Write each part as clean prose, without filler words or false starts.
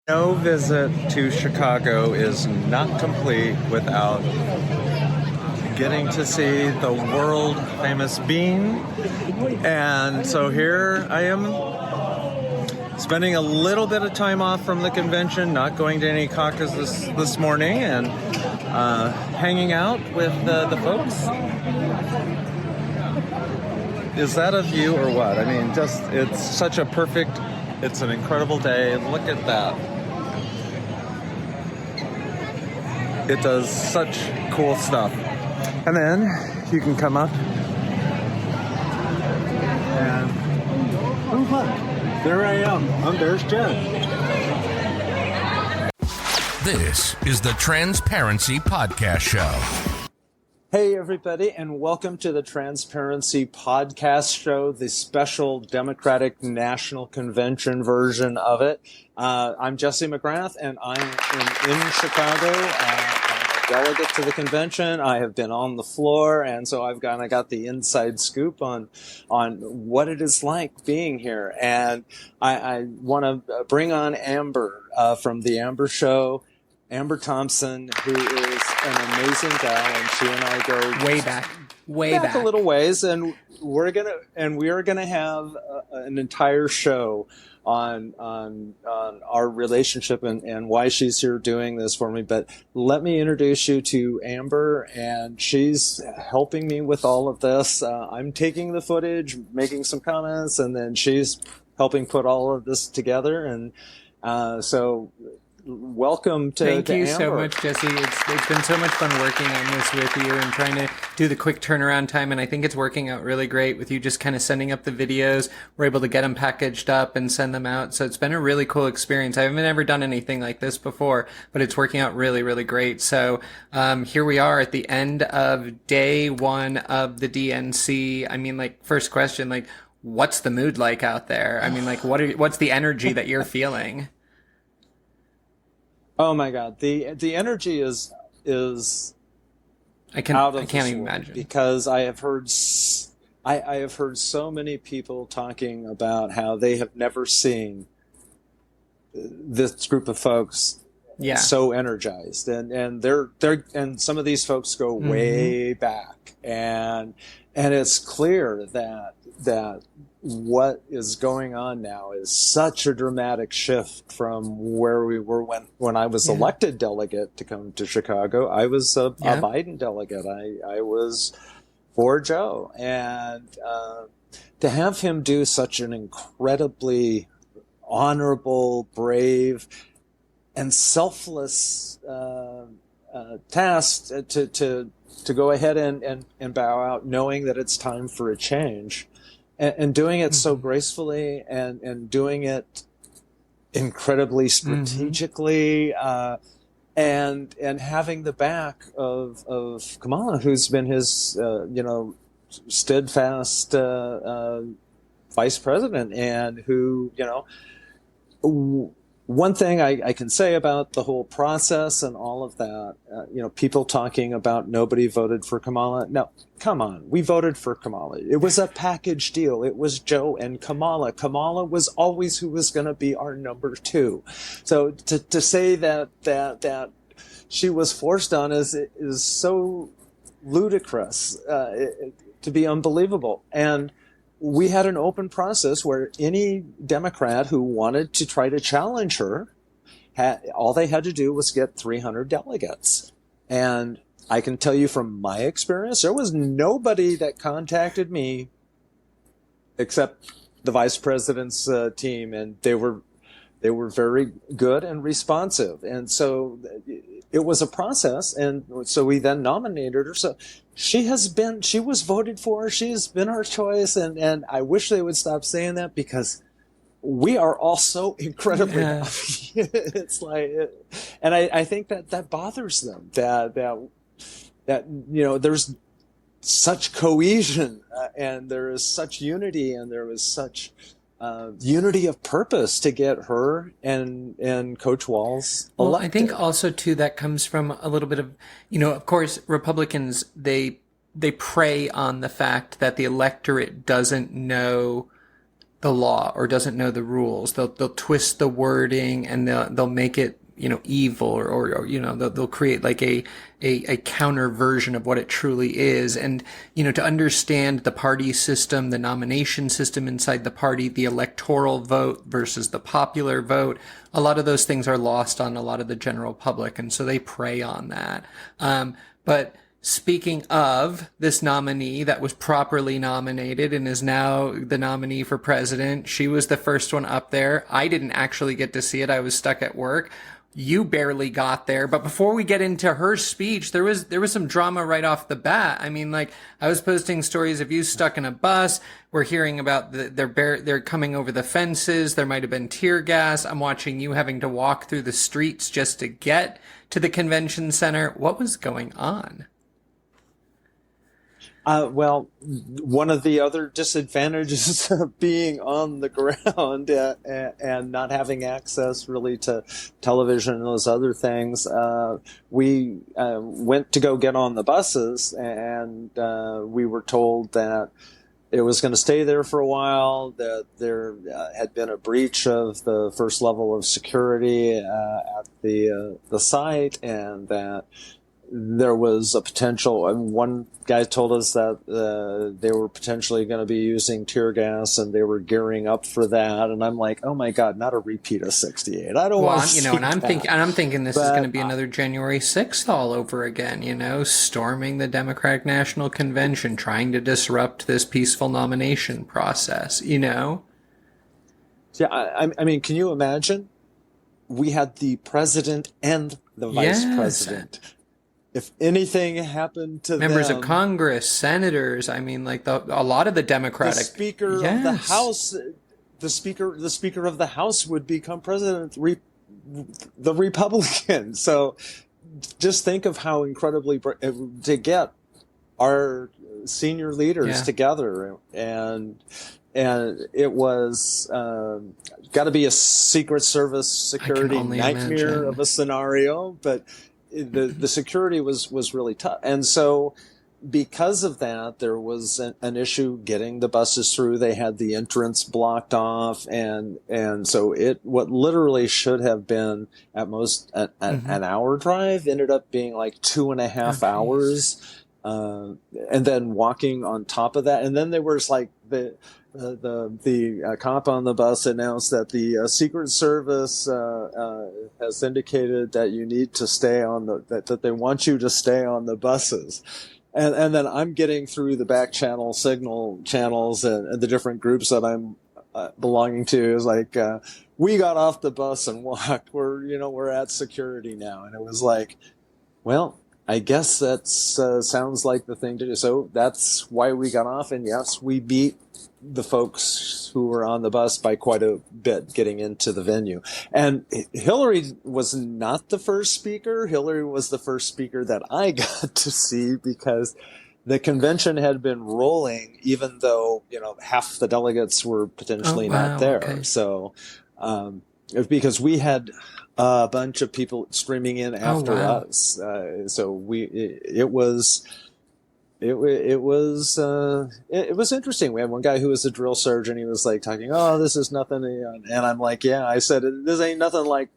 No visit to Chicago is not complete without getting to see the world famous bean. And so here I am spending a little bit of time off from the convention, not going to any caucuses this morning, and hanging out with the folks. Is that a view or what? I mean, it's such a perfect, it's an incredible day. Look at that. It does such cool stuff. And then you can come up and, oh look, there I am. There's Jen. This is the Transparency Podcast Show. Hey everybody, and welcome to the Transparency Podcast Show, the special Democratic National Convention version of it. I'm Jessie McGrath, and I'm in Chicago. I'm a delegate to the convention. I have been on the floor, and so I got the inside scoop on what it is like being here. And I want to bring on Amber from the Amber Show. Amber Thompson, who is an amazing gal, and she and I go way back a little ways, and we are gonna have an entire show on our relationship and why she's here doing this for me. But let me introduce you to Amber, and she's helping me with all of this. I'm taking the footage, making some comments, and then she's helping put all of this together. And so welcome to Thank you Amber. so much, Jesse. It's been so much fun working on this with you and trying to do the quick turnaround time, and I think it's working out really great with you just kind of sending up the videos. We're able to get them packaged up and send them out, so it's been a really cool experience. I haven't ever done anything like this before, but it's working out really, really great. So here we are at the end of day one of the DNC. I mean, like, first question, like, what's the mood like out there? I mean, like, what's the energy that you're feeling? Oh my God, the energy is I can't even imagine, because I have heard so many people talking about how they have never seen this group of folks so energized, and they're and some of these folks go way back, and it's clear that what is going on now is such a dramatic shift from where we were when I was elected delegate to come to Chicago. I was a Biden delegate. I was for Joe. And to have him do such an incredibly honorable, brave, and selfless task to go ahead and bow out, knowing that it's time for a change. And doing it so gracefully and doing it incredibly strategically, and having the back of Kamala, who's been his, steadfast, vice president, and who, one thing I can say about the whole process and all of that, people talking about nobody voted for Kamala. No, come on. We voted for Kamala. It was a package deal. It was Joe and Kamala. Kamala was always who was going to be our number two. So to say that she was forced on is so ludicrous, to be unbelievable. And we had an open process where any Democrat who wanted to try to challenge her, all they had to do was get 300 delegates. And I can tell you from my experience, there was nobody that contacted me except the vice president's team, and they were very good and responsive. And so it was a process, and so we then nominated her. So she was voted for. She's been our choice, and I wish they would stop saying that, because we are all so incredibly happy. It's like, and I think that bothers them, that there's such cohesion, and there is such unity, and there was such unity of purpose to get her and Coach Walz elected. Well, I think also too that comes from a little bit of, of course, Republicans, they prey on the fact that the electorate doesn't know the law or doesn't know the rules. They'll twist the wording and they'll make it, evil or they'll create like a counter version of what it truly is. And, to understand the party system, the nomination system inside the party, the electoral vote versus the popular vote, a lot of those things are lost on a lot of the general public. And so they prey on that. But speaking of this nominee that was properly nominated and is now the nominee for president, she was the first one up there. I didn't actually get to see it. I was stuck at work. You barely got there. But before we get into her speech, there was some drama right off the bat. I mean, like, I was posting stories of you stuck in a bus. We're hearing about they're coming over the fences. There might have been tear gas. I'm watching you having to walk through the streets just to get to the convention center. What was going on? Well, one of the other disadvantages of being on the ground and not having access really to television and those other things, we went to go get on the buses, and we were told that it was going to stay there for a while, that there had been a breach of the first level of security at the site, and that there was a potential, and one guy told us that they were potentially going to be using tear gas and they were gearing up for that. And I'm like, oh my God, not a repeat of 68. I don't want to see and I'm that. thinking this is going to be another January 6th all over again, storming the Democratic National Convention, trying to disrupt this peaceful nomination process, Yeah, I mean, can you imagine? We had the president and the vice president. If anything happened to members them, of Congress, senators, I mean, like a lot of the Democratic, the Speaker of the House, the Speaker of the House would become president, the Republican. So, just think of how incredibly to get our senior leaders together, and it was got to be a Secret Service security nightmare of a scenario, but the security was really tough. And so because of that, there was an issue getting the buses through. They had the entrance blocked off. And so what literally should have been at most an hour drive ended up being like 2.5 hours. And then walking on top of that. And then there was like the cop on the bus announced that the Secret Service has indicated that you need to stay on that they want you to stay on the buses. And then I'm getting through the back channel signal channels and the different groups that I'm belonging to is like, we got off the bus and walked. We're at security now. And it was like, well, I guess that sounds like the thing to do. So that's why we got off. And yes, we beat the folks who were on the bus by quite a bit getting into the venue. And Hillary was not the first speaker. Hillary was the first speaker that I got to see because the convention had been rolling, even though, half the delegates were potentially not there. Okay. So, because we had a bunch of people streaming in after us. So it was interesting. We had one guy who was a drill sergeant. He was like talking, "Oh, this is nothing," and I'm like, "Yeah." I said, "This ain't nothing like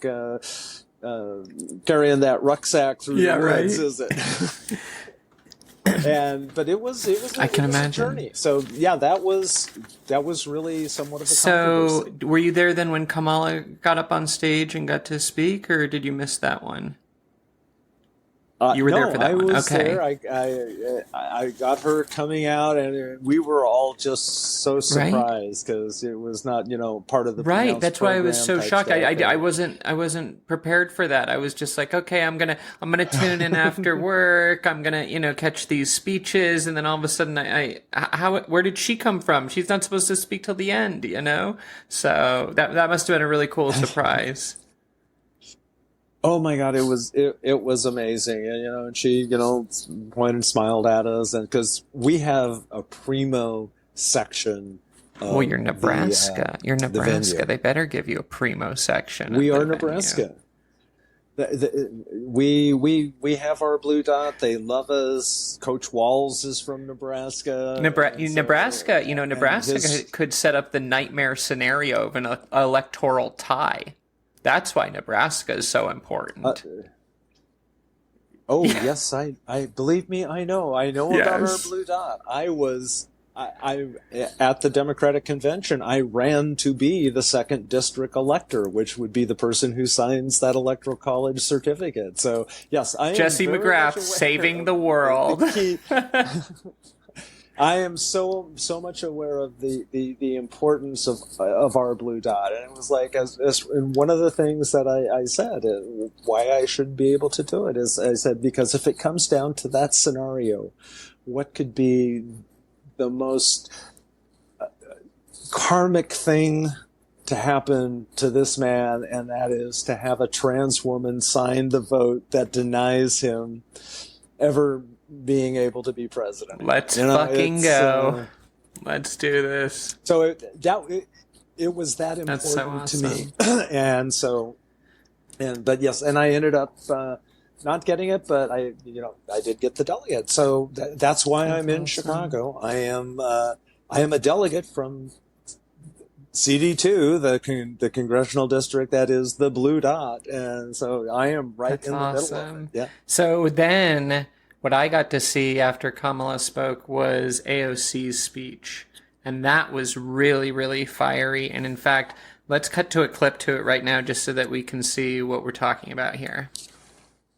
carrying that rucksack through the woods, is it?" But it was I can imagine. A journey. So yeah, that was really somewhat of a controversy. So were you there then when Kamala got up on stage and got to speak, or did you miss that one? You were there for that one. Was there. I got her coming out, and we were all just so surprised because it was not, part of the That's why I was so shocked. I wasn't prepared for that. I was just like, okay, I'm gonna tune in after work. I'm gonna catch these speeches, and then all of a sudden, where did she come from? She's not supposed to speak till the end, So that must have been a really cool surprise. Oh my God, it was amazing. And she, pointed and smiled at us, and because we have a primo section. Well, you're Nebraska. You're Nebraska. They better give you a primo section. We are Nebraska. Venue. We have our blue dot. They love us. Coach Walls is from Nebraska. Nebraska, Nebraska could set up the nightmare scenario of an electoral tie. That's why Nebraska is so important. Yes, I believe me, I know about our blue dot. I at the Democratic convention, I ran to be the 2nd district elector, which would be the person who signs that electoral college certificate. So yes, I am Jessie McGrath saving the world. I am so much aware of the importance of our blue dot, and it was like as one of the things that I said why I should be able to do it is I said because if it comes down to that scenario, what could be the most karmic thing to happen to this man, and that is to have a trans woman sign the vote that denies him ever being able to be president. Let's fucking go. Let's do this. So it was that important so awesome. to me, but yes, and I ended up not getting it, but I did get the delegate. So that's why I'm in Chicago. I am a delegate from CD2, the congressional district that is the blue dot, and so I am right in the middle of it. Yeah. So then, what I got to see after Kamala spoke was AOC's speech, and that was really, really fiery. And in fact, let's cut to a clip to it right now, just so that we can see what we're talking about here.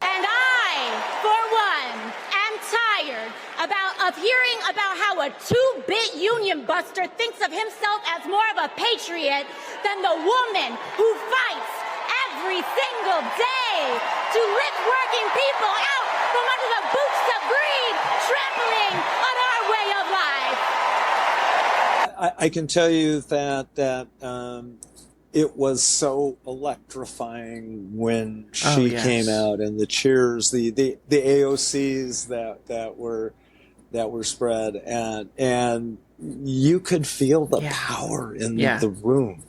And I, for one, am tired of hearing about how a 2-bit union buster thinks of himself as more of a patriot than the woman who fights every single day to lift working people out from under the boots of greed, trampling on our way of life. I can tell you that it was so electrifying when she came out, and the cheers, the AOCs that were spread, and you could feel the power in the room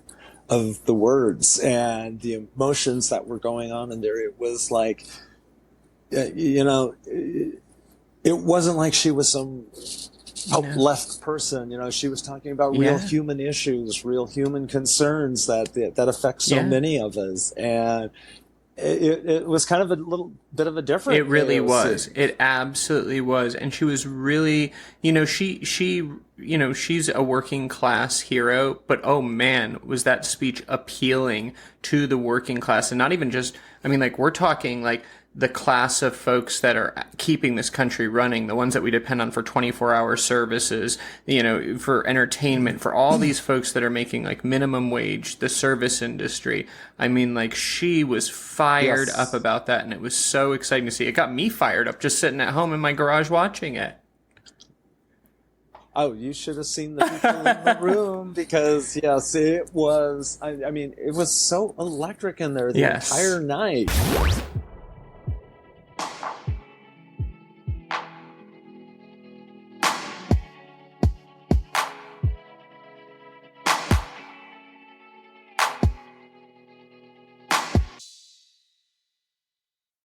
of the words and the emotions that were going on in there. It was like, it wasn't like she was some left person. She was talking about real human issues, real human concerns that affect so many of us, and it was kind of a little bit of a different. It really was. It absolutely was, and she was really, she's a working class hero, but oh man, was that speech appealing to the working class, and not even just. We're talking like the class of folks that are keeping this country running, the ones that we depend on for 24-hour services, for entertainment, for all these folks that are making like minimum wage, the service industry. She was fired up about that, and it was so exciting to see. It got me fired up just sitting at home in my garage watching it. Oh, you should have seen the people in the room, because yes, it was. It was so electric in there the entire night.